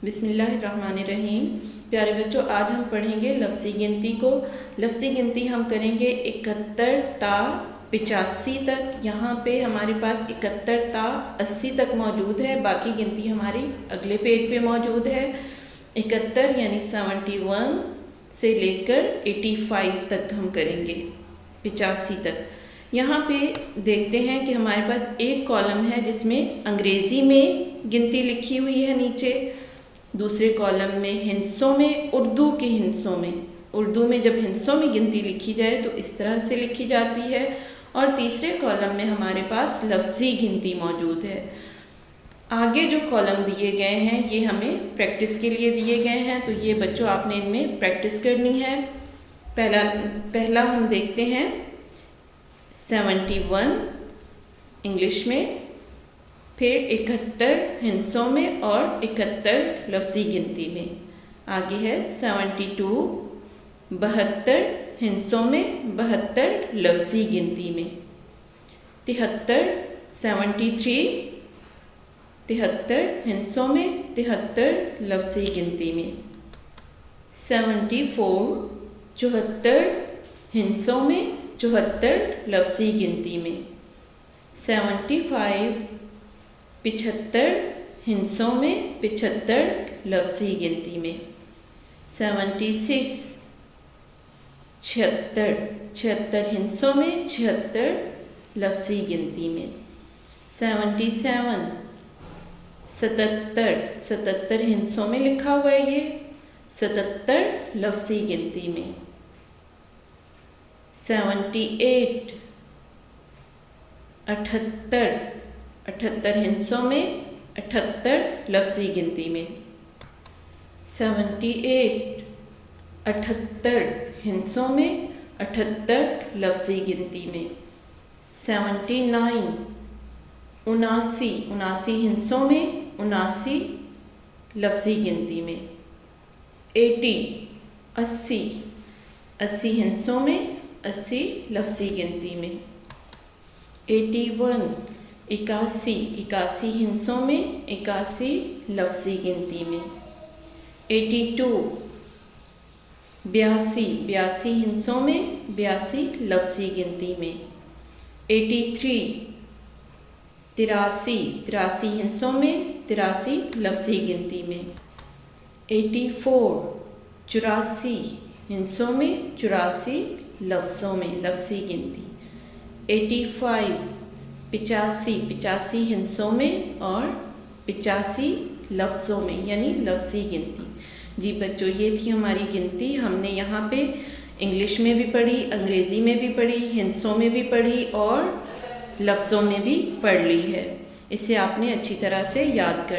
बिस्मिल्लाहिर्रहमानिर्रहीम। प्यारे बच्चों, आज हम पढ़ेंगे लफ्ज़ी गिनती को। लफ्ज़ी गिनती हम करेंगे 71 ता 85 तक। यहाँ पे हमारे पास 71 ता 80 तक मौजूद है। बाकी गिनती हमारी अगले पेज पे मौजूद है। 71 यानी 71 से लेकर 85 तक हम करेंगे, 85 तक। यहाँ पे देखते हैं कि हमारे पास एक कॉलम है जिसमें अंग्रेज़ी में गिनती लिखी हुई है नीचे, दूसरे कॉलम में हिंसों में, उर्दू के हिंसों में। उर्दू में जब हिंसों में गिनती लिखी जाए तो इस तरह से लिखी जाती है। और तीसरे कॉलम में हमारे पास लफ्ज़ी गिनती मौजूद है। आगे जो कॉलम दिए गए हैं ये हमें प्रैक्टिस के लिए दिए गए हैं, तो ये बच्चों आपने इनमें प्रैक्टिस करनी है। पहला हम देखते हैं 71 इंग्लिश में, फिर 71 हिंसों में और 71 लफ्ज़ी गिनती में। आगे है 72 72 हिंसों में, 72 लफ्ज़ी गिनती में। 73 73 73 हिंसों में, 73 लफ्ज़ी गिनती में। 74 74 हिंसों में, 74 लफ्ज़ी गिनती में। 75 75 हिंसों में, 75 लफ्ज़ी गिनती में। 76 76 76 हिंसों में, 76 लफ्ज़ी गिनती में। 77 77 77 हिंसों में लिखा हुआ है ये, 77 लफ्ज़ी गिनती में। 78 78 78 हिंसों में, 78 लफ्ज़ी गिनती में। 78 78 हिंसों में, 78 लफ्ज़ी गिनती में। 79 79 79 हिंसों में, 79 लफ्ज़ी गिनती में। 80 80 80 हिंसों में, 80 लफ्ज़ी गिनती में। 81 81 81 हिंसों में, 81 लफ्ज़ी गिनती में। 82 82 82 हिंसों में, 82 लफ्ज़ी गिनती में। 83 83 83 हिंसों में, 83 लफ्ज़ी गिनती में। 84 84 हिंसों में, 84 लफ्ज़ों में, लफ्ज़ी गिनती। 85 85 85 हिंसों में और 85 लफ्ज़ों में, यानी लफ्ज़ी गिनती। जी बच्चों, ये थी हमारी गिनती। हमने यहाँ पे इंग्लिश में भी पढ़ी, अंग्रेज़ी में भी पढ़ी, हिंसों में भी पढ़ी और लफ्ज़ों में भी पढ़ ली है। इसे आपने अच्छी तरह से याद कर लिया।